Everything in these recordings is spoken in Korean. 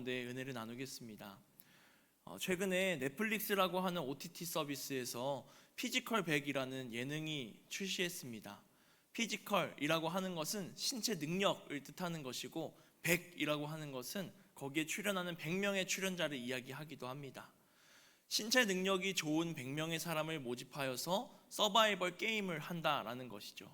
가운데 은혜를 나누겠습니다. 최근에 넷플릭스라고 하는 OTT 서비스에서 피지컬 100이라는 예능이 출시했습니다. 피지컬이라고 하는 것은 신체 능력을 뜻하는 것이고 100이라고 하는 것은 거기에 출연하는 100명의 출연자를 이야기하기도 합니다. 신체 능력이 좋은 100명의 사람을 모집하여서 서바이벌 게임을 한다라는 것이죠.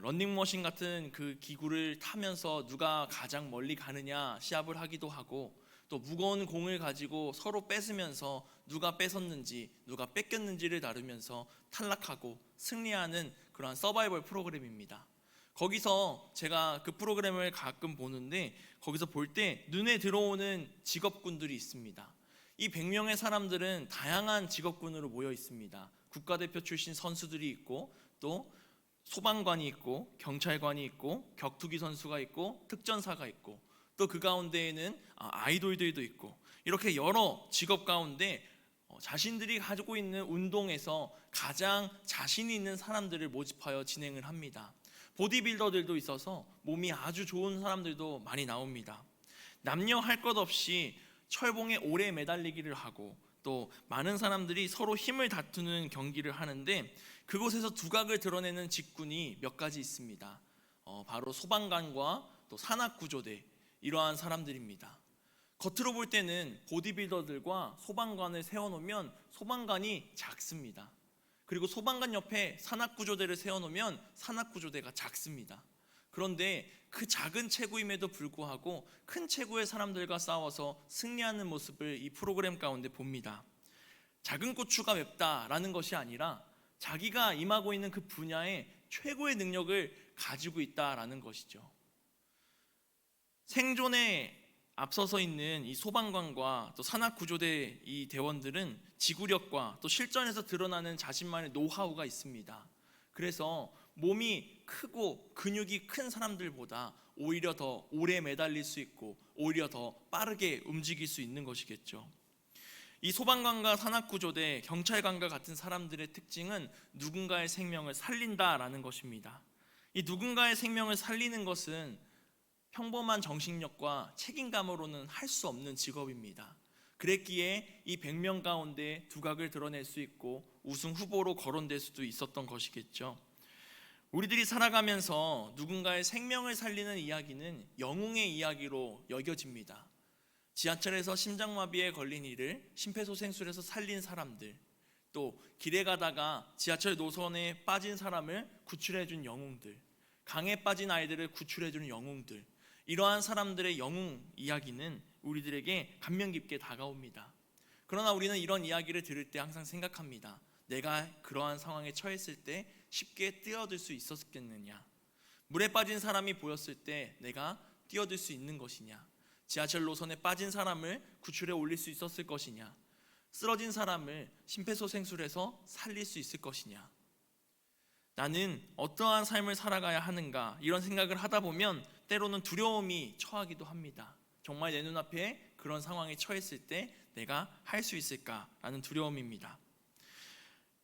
런닝머신 같은 그 기구를 타면서 누가 가장 멀리 가느냐 시합을 하기도 하고, 또 무거운 공을 가지고 서로 뺏으면서 누가 뺏었는지 누가 뺏겼는지를 다루면서 탈락하고 승리하는 그러한 서바이벌 프로그램입니다. 거기서 제가 그 프로그램을 가끔 보는데, 거기서 볼 때 눈에 들어오는 직업군들이 있습니다. 이 100명의 사람들은 다양한 직업군으로 모여 있습니다. 국가대표 출신 선수들이 있고, 또 소방관이 있고, 경찰관이 있고, 격투기 선수가 있고, 특전사가 있고, 또 그 가운데에는 아이돌들도 있고, 이렇게 여러 직업 가운데 자신들이 가지고 있는 운동에서 가장 자신 있는 사람들을 모집하여 진행을 합니다. 보디빌더들도 있어서 몸이 아주 좋은 사람들도 많이 나옵니다. 남녀 할 것 없이 철봉에 오래 매달리기를 하고, 또 많은 사람들이 서로 힘을 다투는 경기를 하는데, 그곳에서 두각을 드러내는 직군이 몇 가지 있습니다. 바로 소방관과 또 산악구조대, 이러한 사람들입니다. 겉으로 볼 때는 보디빌더들과 소방관을 세워놓으면 소방관이 작습니다. 그리고 소방관 옆에 산악구조대를 세워놓으면 산악구조대가 작습니다. 그런데 그 작은 체구임에도 불구하고 큰 체구의 사람들과 싸워서 승리하는 모습을 이 프로그램 가운데 봅니다. 작은 고추가 맵다라는 것이 아니라 자기가 임하고 있는 그 분야에 최고의 능력을 가지고 있다라는 것이죠. 생존에 앞서서 있는 이 소방관과 또 산악구조대 이 대원들은 지구력과 또 실전에서 드러나는 자신만의 노하우가 있습니다. 그래서 몸이 크고 근육이 큰 사람들보다 오히려 더 오래 매달릴 수 있고, 오히려 더 빠르게 움직일 수 있는 것이겠죠. 이 소방관과 산악구조대, 경찰관과 같은 사람들의 특징은 누군가의 생명을 살린다라는 것입니다. 이 누군가의 생명을 살리는 것은 평범한 정신력과 책임감으로는 할 수 없는 직업입니다. 그랬기에 이 100명 가운데 두각을 드러낼 수 있고 우승 후보로 거론될 수도 있었던 것이겠죠. 우리들이 살아가면서 누군가의 생명을 살리는 이야기는 영웅의 이야기로 여겨집니다. 지하철에서 심장마비에 걸린 이를 심폐소생술에서 살린 사람들, 또 길에 가다가 지하철 노선에 빠진 사람을 구출해준 영웅들, 강에 빠진 아이들을 구출해주는 영웅들, 이러한 사람들의 영웅 이야기는 우리들에게 감명 깊게 다가옵니다. 그러나 우리는 이런 이야기를 들을 때 항상 생각합니다. 내가 그러한 상황에 처했을 때 쉽게 뛰어들 수 있었겠느냐? 물에 빠진 사람이 보였을 때 내가 뛰어들 수 있는 것이냐? 지하철 노선에 빠진 사람을 구출해 올릴 수 있었을 것이냐? 쓰러진 사람을 심폐소생술해서 살릴 수 있을 것이냐? 나는 어떠한 삶을 살아가야 하는가? 이런 생각을 하다 보면 때로는 두려움이 처하기도 합니다. 정말 내 눈앞에 그런 상황에 처했을 때 내가 할 수 있을까라는 두려움입니다.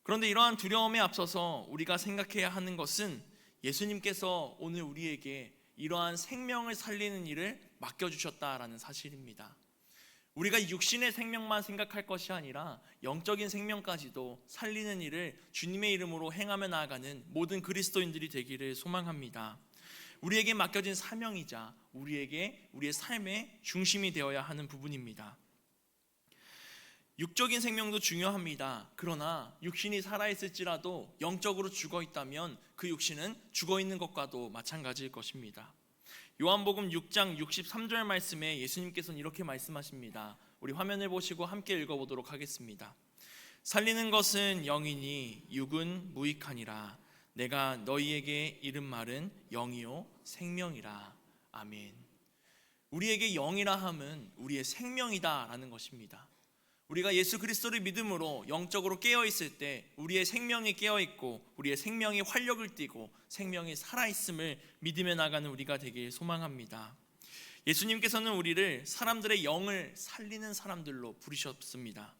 그런데 이러한 두려움에 앞서서 우리가 생각해야 하는 것은 예수님께서 오늘 우리에게 이러한 생명을 살리는 일을 맡겨주셨다라는 사실입니다. 우리가 육신의 생명만 생각할 것이 아니라 영적인 생명까지도 살리는 일을 주님의 이름으로 행하며 나아가는 모든 그리스도인들이 되기를 소망합니다. 우리에게 맡겨진 사명이자 우리에게 우리의 삶의 중심이 되어야 하는 부분입니다. 육적인 생명도 중요합니다. 그러나 육신이 살아있을지라도 영적으로 죽어있다면 그 육신은 죽어있는 것과도 마찬가지일 것입니다. 요한복음 6장 63절 말씀에 예수님께서는 이렇게 말씀하십니다. 우리 화면을 보시고 함께 읽어보도록 하겠습니다. 살리는 것은 영이니 육은 무익하니라. 내가 너희에게 이른 말은 영이요 생명이라. 아멘. 우리에게 영이라 함은 우리의 생명이다 라는 것입니다. 우리가 예수 그리스도를 믿음으로 영적으로 깨어있을 때 우리의 생명이 깨어있고 우리의 생명이 활력을 띠고 생명이 살아있음을 믿으며 나가는 우리가 되길 소망합니다. 예수님께서는 우리를 사람들의 영을 살리는 사람들로 부르셨습니다.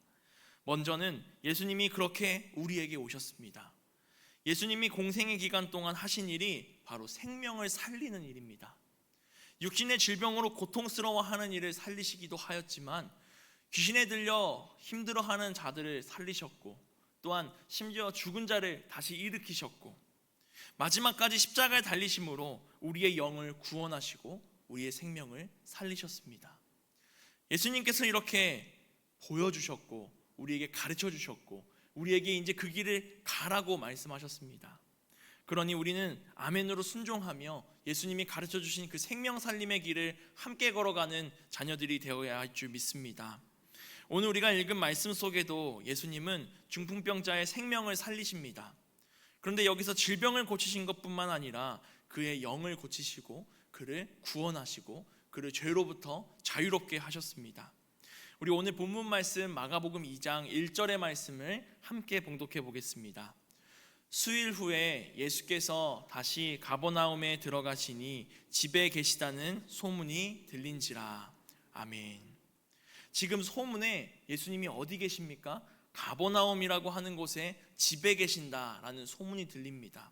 먼저는 예수님이 그렇게 우리에게 오셨습니다. 예수님이 공생의 기간 동안 하신 일이 바로 생명을 살리는 일입니다. 육신의 질병으로 고통스러워하는 이를 살리시기도 하였지만 귀신에 들려 힘들어하는 자들을 살리셨고 또한 심지어 죽은 자를 다시 일으키셨고 마지막까지 십자가에 달리심으로 우리의 영을 구원하시고 우리의 생명을 살리셨습니다. 예수님께서 이렇게 보여주셨고 우리에게 가르쳐 주셨고 우리에게 이제 그 길을 가라고 말씀하셨습니다. 그러니 우리는 아멘으로 순종하며 예수님이 가르쳐 주신 그 생명 살림의 길을 함께 걸어가는 자녀들이 되어야 할 줄 믿습니다. 오늘 우리가 읽은 말씀 속에도 예수님은 중풍병자의 생명을 살리십니다. 그런데 여기서 질병을 고치신 것뿐만 아니라 그의 영을 고치시고 그를 구원하시고 그를 죄로부터 자유롭게 하셨습니다. 우리 오늘 본문 말씀 마가복음 2장 1절의 말씀을 함께 봉독해 보겠습니다. 수일 후에 예수께서 다시 가버나움에 들어가시니 집에 계시다는 소문이 들린지라. 아멘. 지금 소문에 예수님이 어디 계십니까? 가버나움이라고 하는 곳에 집에 계신다라는 소문이 들립니다.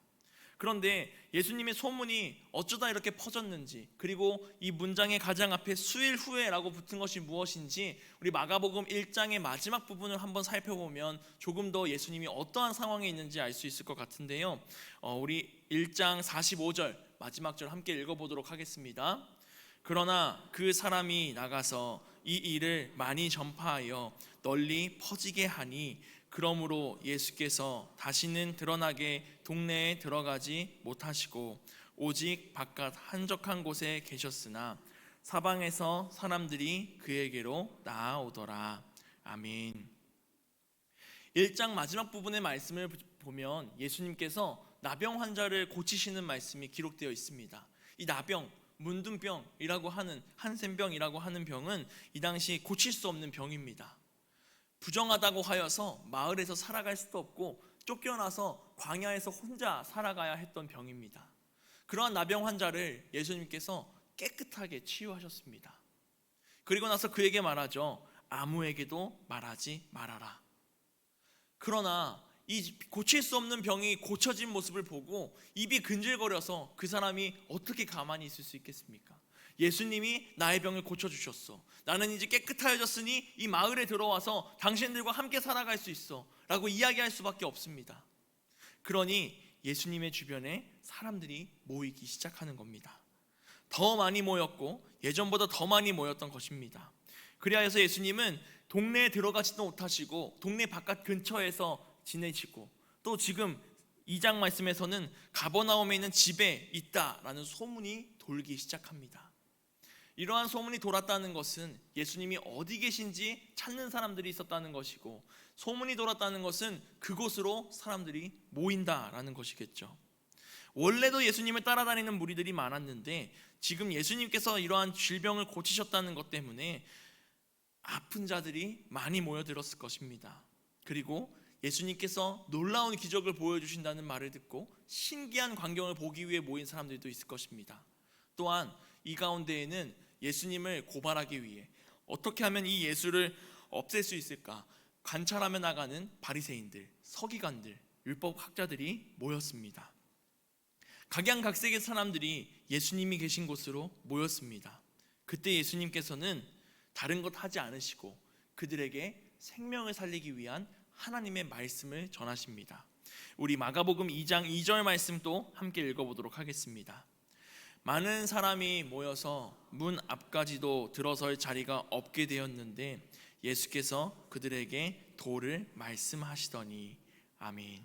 그런데 예수님의 소문이 어쩌다 이렇게 퍼졌는지, 그리고 이 문장의 가장 앞에 수일 후에라고 붙은 것이 무엇인지 우리 마가복음 1장의 마지막 부분을 한번 살펴보면 조금 더 예수님이 어떠한 상황에 있는지 알 수 있을 것 같은데요. 우리 1장 45절 마지막 절 함께 읽어보도록 하겠습니다. 그러나 그 사람이 나가서 이 일을 많이 전파하여 널리 퍼지게 하니 그러므로 예수께서 다시는 드러나게 동네에 들어가지 못하시고 오직 바깥 한적한 곳에 계셨으나 사방에서 사람들이 그에게로 나아오더라. 아멘. 1장 마지막 부분의 말씀을 보면 예수님께서 나병 환자를 고치시는 말씀이 기록되어 있습니다. 이 나병, 문둥병이라고 하는 한센병이라고 하는 병은 이 당시 고칠 수 없는 병입니다. 부정하다고 하여서 마을에서 살아갈 수도 없고 쫓겨나서 광야에서 혼자 살아가야 했던 병입니다. 그러한 나병 환자를 예수님께서 깨끗하게 치유하셨습니다. 그리고 나서 그에게 말하죠. 아무에게도 말하지 말아라. 그러나 이 고칠 수 없는 병이 고쳐진 모습을 보고 입이 근질거려서 그 사람이 어떻게 가만히 있을 수 있겠습니까? 예수님이 나의 병을 고쳐주셨어. 나는 이제 깨끗하여졌으니 이 마을에 들어와서 당신들과 함께 살아갈 수 있어 라고 이야기할 수밖에 없습니다. 그러니 예수님의 주변에 사람들이 모이기 시작하는 겁니다. 더 많이 모였고 예전보다 더 많이 모였던 것입니다. 그리하여서 예수님은 동네에 들어가지도 못하시고 동네 바깥 근처에서 지내시고 또 지금 2장 말씀에서는 가버나움에 있는 집에 있다라는 소문이 돌기 시작합니다. 이러한 소문이 돌았다는 것은 예수님이 어디 계신지 찾는 사람들이 있었다는 것이고, 소문이 돌았다는 것은 그곳으로 사람들이 모인다라는 것이겠죠. 원래도 예수님을 따라다니는 무리들이 많았는데 지금 예수님께서 이러한 질병을 고치셨다는 것 때문에 아픈 자들이 많이 모여들었을 것입니다. 그리고 예수님께서 놀라운 기적을 보여주신다는 말을 듣고 신기한 광경을 보기 위해 모인 사람들도 있을 것입니다. 또한 이 가운데에는 예수님을 고발하기 위해 어떻게 하면 이 예수를 없앨 수 있을까 관찰하며 나가는 바리새인들, 서기관들, 율법학자들이 모였습니다. 각양각색의 사람들이 예수님이 계신 곳으로 모였습니다. 그때 예수님께서는 다른 것 하지 않으시고 그들에게 생명을 살리기 위한 하나님의 말씀을 전하십니다. 우리 마가복음 2장 2절 말씀도 함께 읽어보도록 하겠습니다. 많은 사람이 모여서 문 앞까지도 들어설 자리가 없게 되었는데 예수께서 그들에게 도를 말씀하시더니. 아멘.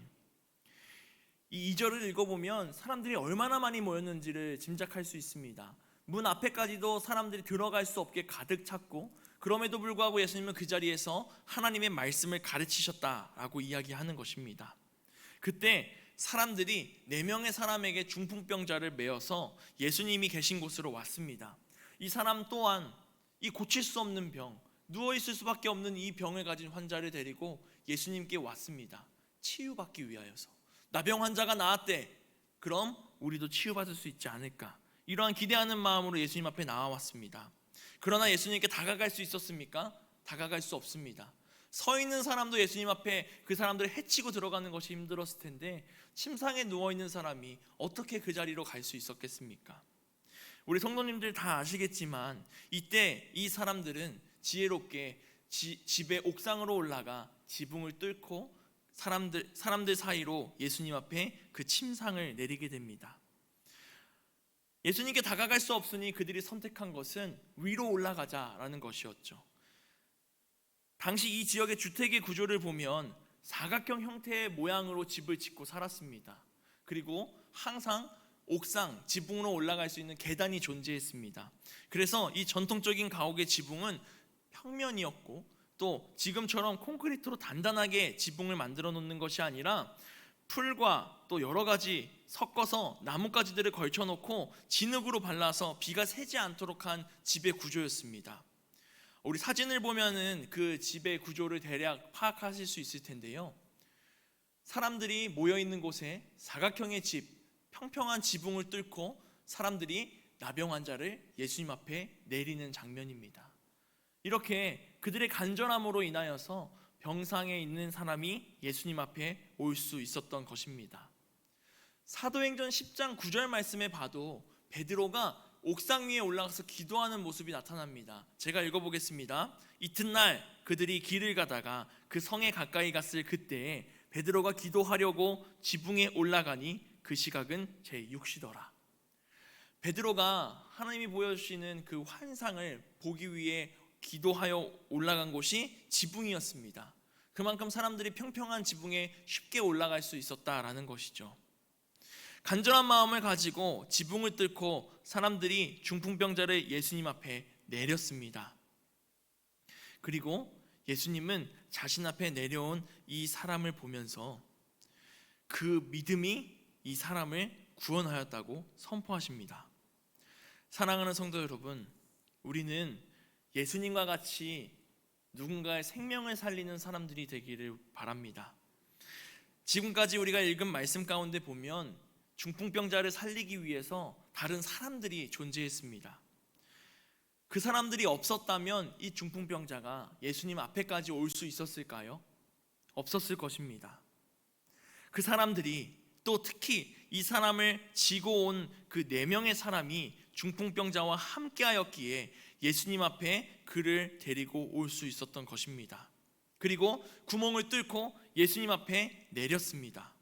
이 2절을 읽어보면 사람들이 얼마나 많이 모였는지를 짐작할 수 있습니다. 문 앞에까지도 사람들이 들어갈 수 없게 가득 찼고, 그럼에도 불구하고 예수님은 그 자리에서 하나님의 말씀을 가르치셨다라고 이야기하는 것입니다. 그때 사람들이 4명의 사람에게 중풍병자를 메어서 예수님이 계신 곳으로 왔습니다. 이 사람 또한 이 고칠 수 없는 병, 누워있을 수밖에 없는 이 병을 가진 환자를 데리고 예수님께 왔습니다. 치유받기 위하여서. 나병 환자가 나았대. 그럼 우리도 치유받을 수 있지 않을까, 이러한 기대하는 마음으로 예수님 앞에 나와왔습니다. 그러나 예수님께 다가갈 수 있었습니까? 다가갈 수 없습니다. 서 있는 사람도 예수님 앞에 그 사람들을 해치고 들어가는 것이 힘들었을 텐데 침상에 누워있는 사람이 어떻게 그 자리로 갈 수 있었겠습니까? 우리 성도님들 다 아시겠지만 이때 이 사람들은 지혜롭게 집의 옥상으로 올라가 지붕을 뚫고 사람들 사이로 예수님 앞에 그 침상을 내리게 됩니다. 예수님께 다가갈 수 없으니 그들이 선택한 것은 위로 올라가자라는 것이었죠. 당시 이 지역의 주택의 구조를 보면 사각형 형태의 모양으로 집을 짓고 살았습니다. 그리고 항상 옥상, 지붕으로 올라갈 수 있는 계단이 존재했습니다. 그래서 이 전통적인 가옥의 지붕은 평면이었고, 또 지금처럼 콘크리트로 단단하게 지붕을 만들어 놓는 것이 아니라 풀과 또 여러 가지 섞어서 나뭇가지들을 걸쳐 놓고 진흙으로 발라서 비가 새지 않도록 한 집의 구조였습니다. 우리 사진을 보면은 그 집의 구조를 대략 파악하실 수 있을 텐데요. 사람들이 모여 있는 곳에 사각형의 집, 평평한 지붕을 뚫고 사람들이 나병 환자를 예수님 앞에 내리는 장면입니다. 이렇게 그들의 간절함으로 인하여서 병상에 있는 사람이 예수님 앞에 올 수 있었던 것입니다. 사도행전 10장 9절 말씀에 봐도 베드로가 옥상 위에 올라가서 기도하는 모습이 나타납니다. 제가 읽어보겠습니다. 이튿날 그들이 길을 가다가 그 성에 가까이 갔을 그때에 베드로가 기도하려고 지붕에 올라가니 그 시각은 제6시더라. 베드로가 하나님이 보여주시는 그 환상을 보기 위해 기도하여 올라간 곳이 지붕이었습니다. 그만큼 사람들이 평평한 지붕에 쉽게 올라갈 수 있었다라는 것이죠. 간절한 마음을 가지고 지붕을 뚫고 사람들이 중풍병자를 예수님 앞에 내렸습니다. 그리고 예수님은 자신 앞에 내려온 이 사람을 보면서 그 믿음이 이 사람을 구원하였다고 선포하십니다. 사랑하는 성도 여러분, 우리는 예수님과 같이 누군가의 생명을 살리는 사람들이 되기를 바랍니다. 지금까지 우리가 읽은 말씀 가운데 보면 중풍병자를 살리기 위해서 다른 사람들이 존재했습니다. 그 사람들이 없었다면 이 중풍병자가 예수님 앞에까지 올 수 있었을까요? 없었을 것입니다. 그 사람들이, 또 특히 이 사람을 지고 온 그 4명의 사람이 중풍병자와 함께하였기에 예수님 앞에 그를 데리고 올 수 있었던 것입니다. 그리고 구멍을 뚫고 예수님 앞에 내렸습니다.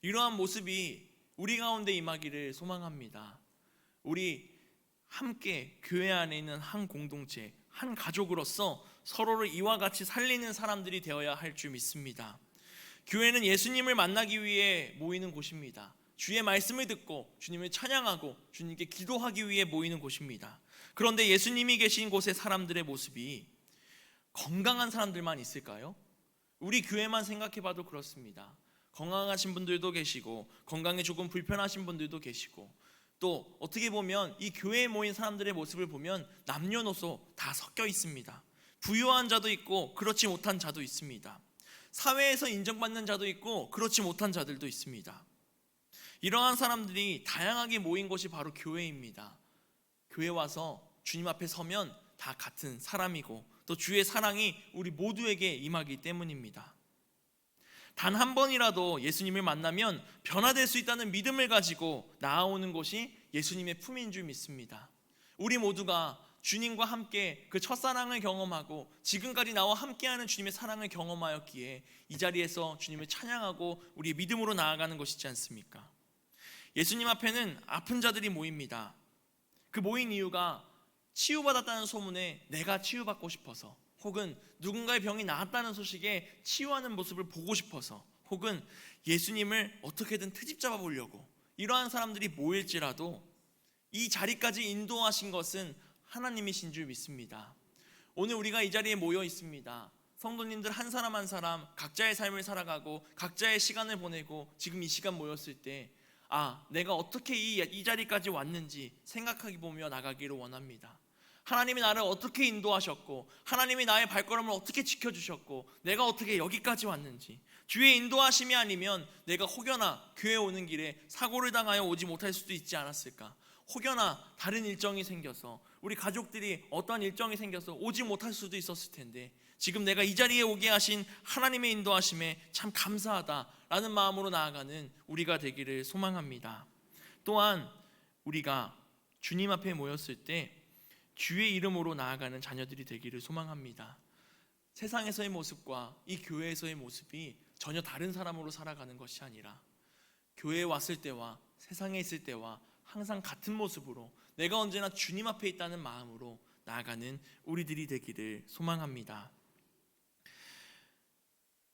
이러한 모습이 우리 가운데 임하기를 소망합니다. 우리 함께 교회 안에 있는 한 공동체, 한 가족으로서 서로를 이와 같이 살리는 사람들이 되어야 할 줄 믿습니다. 교회는 예수님을 만나기 위해 모이는 곳입니다. 주의 말씀을 듣고 주님을 찬양하고 주님께 기도하기 위해 모이는 곳입니다. 그런데 예수님이 계신 곳의 사람들의 모습이 건강한 사람들만 있을까요? 우리 교회만 생각해봐도 그렇습니다. 건강하신 분들도 계시고 건강에 조금 불편하신 분들도 계시고, 또 어떻게 보면 이 교회에 모인 사람들의 모습을 보면 남녀노소 다 섞여 있습니다. 부유한 자도 있고 그렇지 못한 자도 있습니다. 사회에서 인정받는 자도 있고 그렇지 못한 자들도 있습니다. 이러한 사람들이 다양하게 모인 곳이 바로 교회입니다. 교회 와서 주님 앞에 서면 다 같은 사람이고 또 주의 사랑이 우리 모두에게 임하기 때문입니다. 단 한 번이라도 예수님을 만나면 변화될 수 있다는 믿음을 가지고 나아오는 것이 예수님의 품인 줄 믿습니다. 우리 모두가 주님과 함께 그 첫사랑을 경험하고 지금까지 나와 함께하는 주님의 사랑을 경험하였기에 이 자리에서 주님을 찬양하고 우리의 믿음으로 나아가는 것이지 않습니까? 예수님 앞에는 아픈 자들이 모입니다. 그 모인 이유가 치유받았다는 소문에 내가 치유받고 싶어서, 혹은 누군가의 병이 나았다는 소식에 치유하는 모습을 보고 싶어서, 혹은 예수님을 어떻게든 트집 잡아보려고, 이러한 사람들이 모일지라도 이 자리까지 인도하신 것은 하나님이신 줄 믿습니다. 오늘 우리가 이 자리에 모여 있습니다. 성도님들 한 사람 한 사람 각자의 삶을 살아가고 각자의 시간을 보내고 지금 이 시간 모였을 때 내가 어떻게 이 자리까지 왔는지 생각하기 보며 나가기를 원합니다. 하나님이 나를 어떻게 인도하셨고 하나님이 나의 발걸음을 어떻게 지켜주셨고 내가 어떻게 여기까지 왔는지, 주의 인도하심이 아니면 내가 혹여나 교회 오는 길에 사고를 당하여 오지 못할 수도 있지 않았을까, 혹여나 다른 일정이 생겨서 우리 가족들이 어떤 일정이 생겨서 오지 못할 수도 있었을 텐데 지금 내가 이 자리에 오게 하신 하나님의 인도하심에 참 감사하다라는 마음으로 나아가는 우리가 되기를 소망합니다. 또한 우리가 주님 앞에 모였을 때 주의 이름으로 나아가는 자녀들이 되기를 소망합니다. 세상에서의 모습과 이 교회에서의 모습이 전혀 다른 사람으로 살아가는 것이 아니라 교회에 왔을 때와 세상에 있을 때와 항상 같은 모습으로 내가 언제나 주님 앞에 있다는 마음으로 나아가는 우리들이 되기를 소망합니다.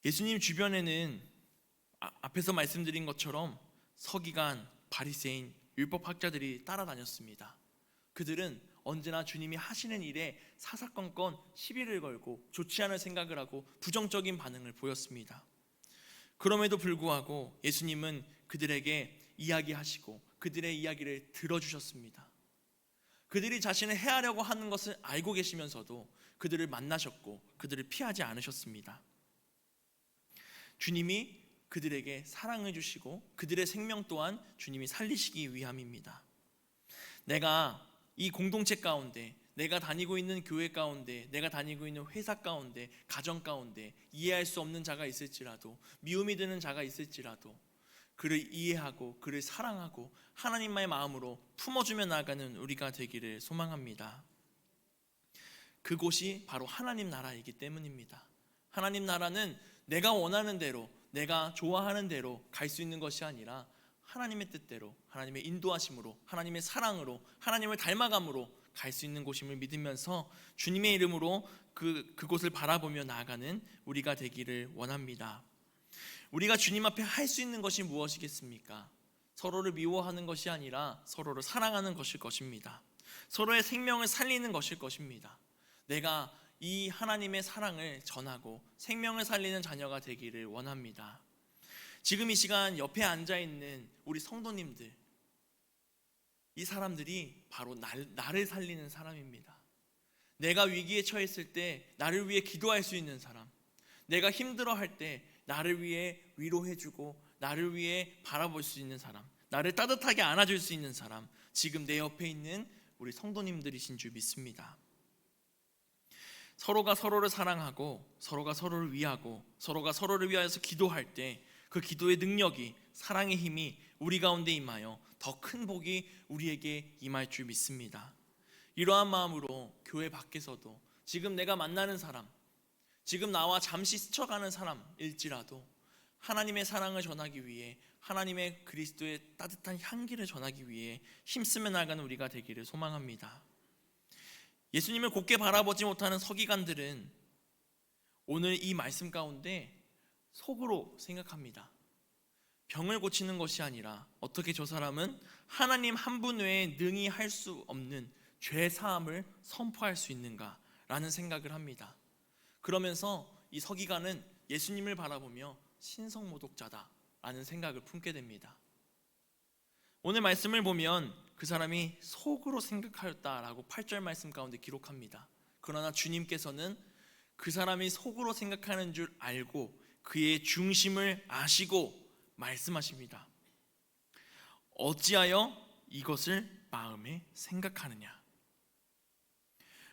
예수님 주변에는 앞에서 말씀드린 것처럼 서기관, 바리새인, 율법학자들이 따라다녔습니다. 그들은 언제나 주님이 하시는 일에 사사건건 시비를 걸고 좋지 않을 생각을 하고 부정적인 반응을 보였습니다. 그럼에도 불구하고 예수님은 그들에게 이야기하시고 그들의 이야기를 들어주셨습니다. 그들이 자신을 해하려고 하는 것을 알고 계시면서도 그들을 만나셨고 그들을 피하지 않으셨습니다. 주님이 그들에게 사랑을 주시고 그들의 생명 또한 주님이 살리시기 위함입니다. 내가 이 공동체 가운데, 내가 다니고 있는 교회 가운데, 내가 다니고 있는 회사 가운데, 가정 가운데 이해할 수 없는 자가 있을지라도, 미움이 드는 자가 있을지라도 그를 이해하고 그를 사랑하고 하나님의 마음으로 품어주며 나아가는 우리가 되기를 소망합니다. 그곳이 바로 하나님 나라이기 때문입니다. 하나님 나라는 내가 원하는 대로, 내가 좋아하는 대로 갈 수 있는 것이 아니라 하나님의 뜻대로, 하나님의 인도하심으로, 하나님의 사랑으로, 하나님을 닮아감으로 갈 수 있는 곳임을 믿으면서 주님의 이름으로 그곳을 바라보며 나아가는 우리가 되기를 원합니다. 우리가 주님 앞에 할 수 있는 것이 무엇이겠습니까? 서로를 미워하는 것이 아니라 서로를 사랑하는 것일 것입니다. 서로의 생명을 살리는 것일 것입니다. 내가 이 하나님의 사랑을 전하고 생명을 살리는 자녀가 되기를 원합니다. 지금 이 시간 옆에 앉아있는 우리 성도님들, 이 사람들이 바로 나를 살리는 사람입니다. 내가 위기에 처했을 때 나를 위해 기도할 수 있는 사람, 내가 힘들어할 때 나를 위해 위로해주고 나를 위해 바라볼 수 있는 사람, 나를 따뜻하게 안아줄 수 있는 사람, 지금 내 옆에 있는 우리 성도님들이신 줄 믿습니다. 서로가 서로를 사랑하고 서로가 서로를 위하고 서로가 서로를 위하여서 기도할 때 그 기도의 능력이, 사랑의 힘이 우리 가운데 임하여 더 큰 복이 우리에게 임할 줄 믿습니다. 이러한 마음으로 교회 밖에서도 지금 내가 만나는 사람, 지금 나와 잠시 스쳐가는 사람일지라도 하나님의 사랑을 전하기 위해, 하나님의 그리스도의 따뜻한 향기를 전하기 위해 힘쓰며 나가는 우리가 되기를 소망합니다. 예수님을 곧게 바라보지 못하는 서기관들은 오늘 이 말씀 가운데 속으로 생각합니다. 병을 고치는 것이 아니라 어떻게 저 사람은 하나님 한 분 외에 능히 할 수 없는 죄 사함을 선포할 수 있는가 라는 생각을 합니다. 그러면서 이 서기관은 예수님을 바라보며 신성모독자다 라는 생각을 품게 됩니다. 오늘 말씀을 보면 그 사람이 속으로 생각하였다라고 8절 말씀 가운데 기록합니다. 그러나 주님께서는 그 사람이 속으로 생각하는 줄 알고 그의 중심을 아시고 말씀하십니다. 어찌하여 이것을 마음에 생각하느냐.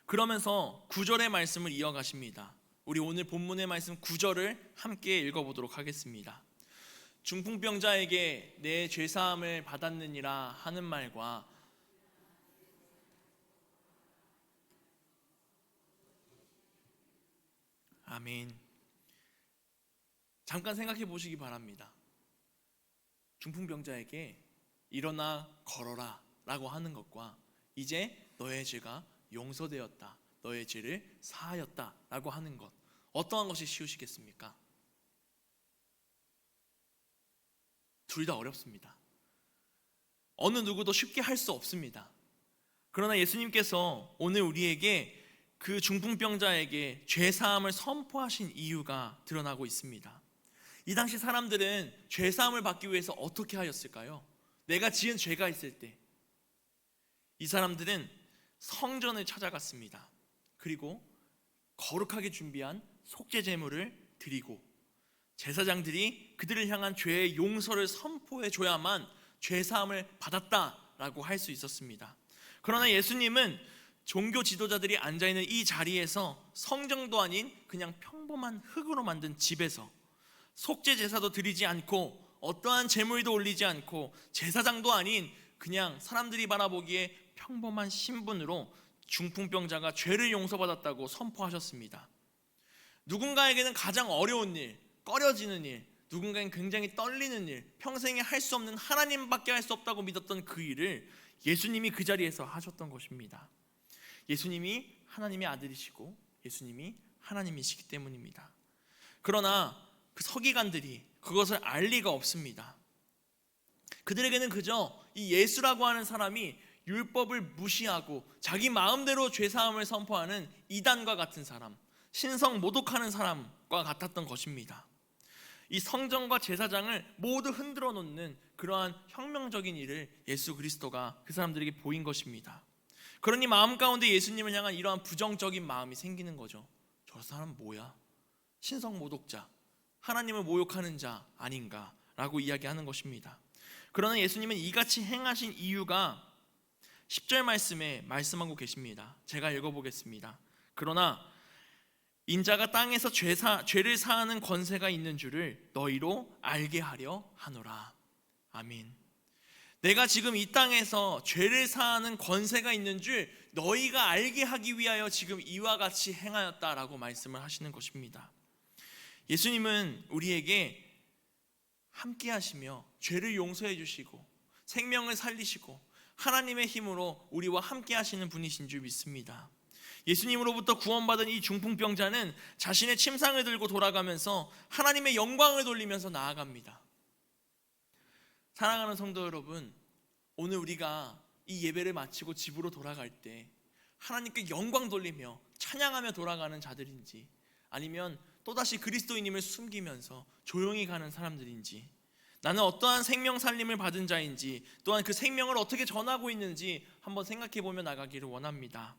그러면서 9절의 말씀을 이어가십니다. 우리 오늘 본문의 말씀 9절을 함께 읽어보도록 하겠습니다. 중풍병자에게 내 죄사함을 받았느니라 하는 말과 아멘. 잠깐 생각해 보시기 바랍니다. 중풍병자에게 일어나 걸어라 라고 하는 것과 이제 너의 죄가 용서되었다, 너의 죄를 사하였다 라고 하는 것, 어떠한 것이 쉬우시겠습니까? 둘 다 어렵습니다. 어느 누구도 쉽게 할 수 없습니다. 그러나 예수님께서 오늘 우리에게 그 중풍병자에게 죄사함을 선포하신 이유가 드러나고 있습니다. 이 당시 사람들은 죄사함을 받기 위해서 어떻게 하였을까요? 내가 지은 죄가 있을 때 이 사람들은 성전을 찾아갔습니다. 그리고 거룩하게 준비한 속죄 제물을 드리고 제사장들이 그들을 향한 죄의 용서를 선포해 줘야만 죄사함을 받았다라고 할 수 있었습니다. 그러나 예수님은 종교 지도자들이 앉아있는 이 자리에서 성전도 아닌 그냥 평범한 흙으로 만든 집에서 속죄 제사도 드리지 않고 어떠한 제물도 올리지 않고 제사장도 아닌 그냥 사람들이 바라보기에 평범한 신분으로 중풍병자가 죄를 용서받았다고 선포하셨습니다. 누군가에게는 가장 어려운 일, 꺼려지는 일, 누군가에겐 굉장히 떨리는 일, 평생에 할 수 없는 하나님밖에 할 수 없다고 믿었던 그 일을 예수님이 그 자리에서 하셨던 것입니다. 예수님이 하나님의 아들이시고 예수님이 하나님이시기 때문입니다. 그러나 그 서기관들이 그것을 알 리가 없습니다. 그들에게는 그저 이 예수라고 하는 사람이 율법을 무시하고 자기 마음대로 죄사함을 선포하는 이단과 같은 사람, 신성 모독하는 사람과 같았던 것입니다. 이 성전과 제사장을 모두 흔들어 놓는 그러한 혁명적인 일을 예수 그리스도가 그 사람들에게 보인 것입니다. 그러니 마음 가운데 예수님을 향한 이러한 부정적인 마음이 생기는 거죠. 저 사람 뭐야? 신성 모독자, 하나님을 모욕하는 자 아닌가라고 이야기하는 것입니다. 그러나 예수님은 이같이 행하신 이유가 10절 말씀에 말씀하고 계십니다. 제가 읽어보겠습니다. 그러나 인자가 땅에서 죄를 사하는 권세가 있는 줄을 너희로 알게 하려 하노라. 아멘. 내가 지금 이 땅에서 죄를 사하는 권세가 있는 줄 너희가 알게 하기 위하여 지금 이와 같이 행하였다라고 말씀을 하시는 것입니다. 예수님은 우리에게 함께 하시며 죄를 용서해 주시고 생명을 살리시고 하나님의 힘으로 우리와 함께 하시는 분이신 줄 믿습니다. 예수님으로부터 구원받은 이 중풍병자는 자신의 침상을 들고 돌아가면서 하나님의 영광을 돌리면서 나아갑니다. 사랑하는 성도 여러분, 오늘 우리가 이 예배를 마치고 집으로 돌아갈 때 하나님께 영광 돌리며 찬양하며 돌아가는 자들인지, 아니면 또다시 그리스도인임을 숨기면서 조용히 가는 사람들인지, 나는 어떠한 생명 살림을 받은 자인지, 또한 그 생명을 어떻게 전하고 있는지 한번 생각해 보며 나가기를 원합니다.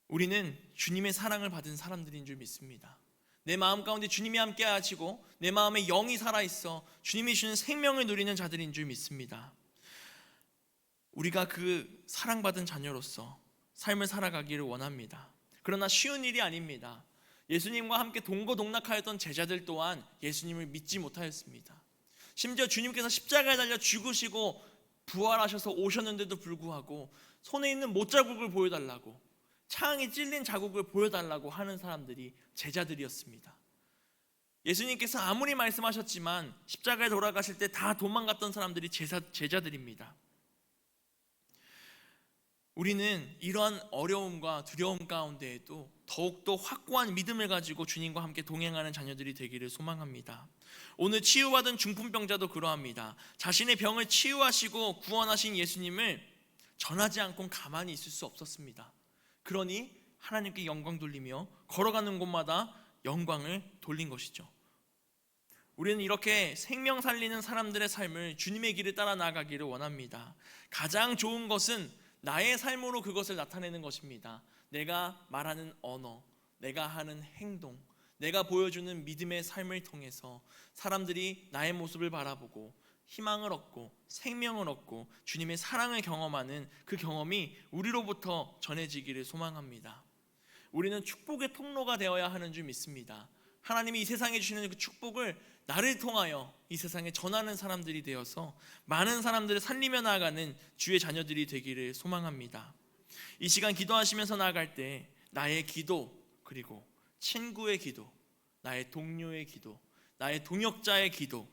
우리는 주님의 사랑을 받은 사람들인 줄 믿습니다. 내 마음 가운데 주님이 함께 하시고 내 마음에 영이 살아있어 주님이 주는 생명을 누리는 자들인 줄 믿습니다. 우리가 그 사랑받은 자녀로서 삶을 살아가기를 원합니다. 그러나 쉬운 일이 아닙니다. 예수님과 함께 동거동락하였던 제자들 또한 예수님을 믿지 못하였습니다. 심지어 주님께서 십자가에 달려 죽으시고 부활하셔서 오셨는데도 불구하고 손에 있는 못자국을 보여달라고, 창이 찔린 자국을 보여달라고 하는 사람들이 제자들이었습니다. 예수님께서 아무리 말씀하셨지만 십자가에 돌아가실 때 다 도망갔던 사람들이 제자들입니다. 우리는 이러한 어려움과 두려움 가운데에도 더욱더 확고한 믿음을 가지고 주님과 함께 동행하는 자녀들이 되기를 소망합니다. 오늘 치유받은 중풍병자도 그러합니다. 자신의 병을 치유하시고 구원하신 예수님을 전하지 않고 가만히 있을 수 없었습니다. 그러니 하나님께 영광 돌리며 걸어가는 곳마다 영광을 돌린 것이죠. 우리는 이렇게 생명 살리는 사람들의 삶을 주님의 길을 따라 나아가기를 원합니다. 가장 좋은 것은 나의 삶으로 그것을 나타내는 것입니다. 내가 말하는 언어, 내가 하는 행동, 내가 보여주는 믿음의 삶을 통해서 사람들이 나의 모습을 바라보고 희망을 얻고 생명을 얻고 주님의 사랑을 경험하는 그 경험이 우리로부터 전해지기를 소망합니다. 우리는 축복의 통로가 되어야 하는 줄 믿습니다. 하나님이 이 세상에 주시는 그 축복을 나를 통하여 이 세상에 전하는 사람들이 되어서 많은 사람들을 살리며 나아가는 주의 자녀들이 되기를 소망합니다. 이 시간 기도하시면서 나아갈 때 나의 기도, 그리고 친구의 기도, 나의 동료의 기도, 나의 동역자의 기도,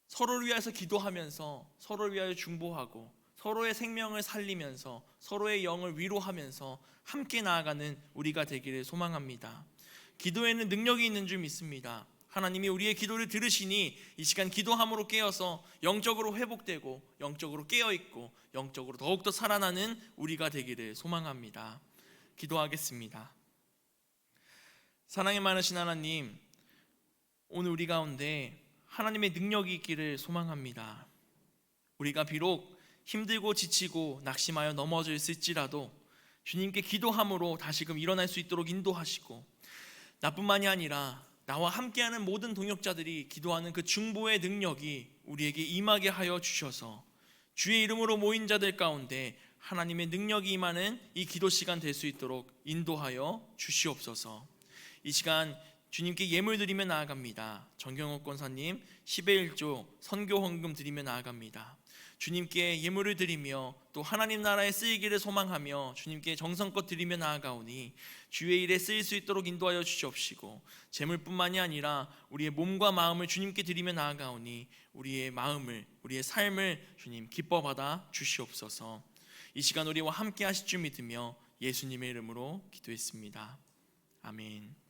서로를 위해서 기도하면서 서로를 위하여 중보하고 서로의 생명을 살리면서 서로의 영을 위로하면서 함께 나아가는 우리가 되기를 소망합니다. 기도에는 능력이 있는 줄 믿습니다. 하나님이 우리의 기도를 들으시니 이 시간 기도함으로 깨어서 영적으로 회복되고 영적으로 깨어있고 영적으로 더욱더 살아나는 우리가 되기를 소망합니다. 기도하겠습니다. 사랑이 많으신 하나님, 오늘 우리 가운데 하나님의 능력이 있기를 소망합니다. 우리가 비록 힘들고 지치고 낙심하여 넘어져 있을지라도 주님께 기도함으로 다시금 일어날 수 있도록 인도하시고, 나뿐만이 아니라 나와 함께하는 모든 동역자들이 기도하는 그 중보의 능력이 우리에게 임하게 하여 주셔서 주의 이름으로 모인 자들 가운데 하나님의 능력이 임하는 이 기도 시간 될 수 있도록 인도하여 주시옵소서. 이 시간 주님께 예물 드리며 나아갑니다. 정경옥 권사님 10의 1조 선교 헌금 드리며 나아갑니다. 주님께 예물을 드리며 또 하나님 나라에 쓰이기를 소망하며 주님께 정성껏 드리며 나아가오니 주의 일에 쓰일 수 있도록 인도하여 주시옵시고, 재물뿐만이 아니라 우리의 몸과 마음을 주님께 드리며 나아가오니 우리의 마음을, 우리의 삶을 주님 기뻐 받아 주시옵소서. 이 시간 우리와 함께 하실 줄 믿으며 예수님의 이름으로 기도했습니다. 아멘.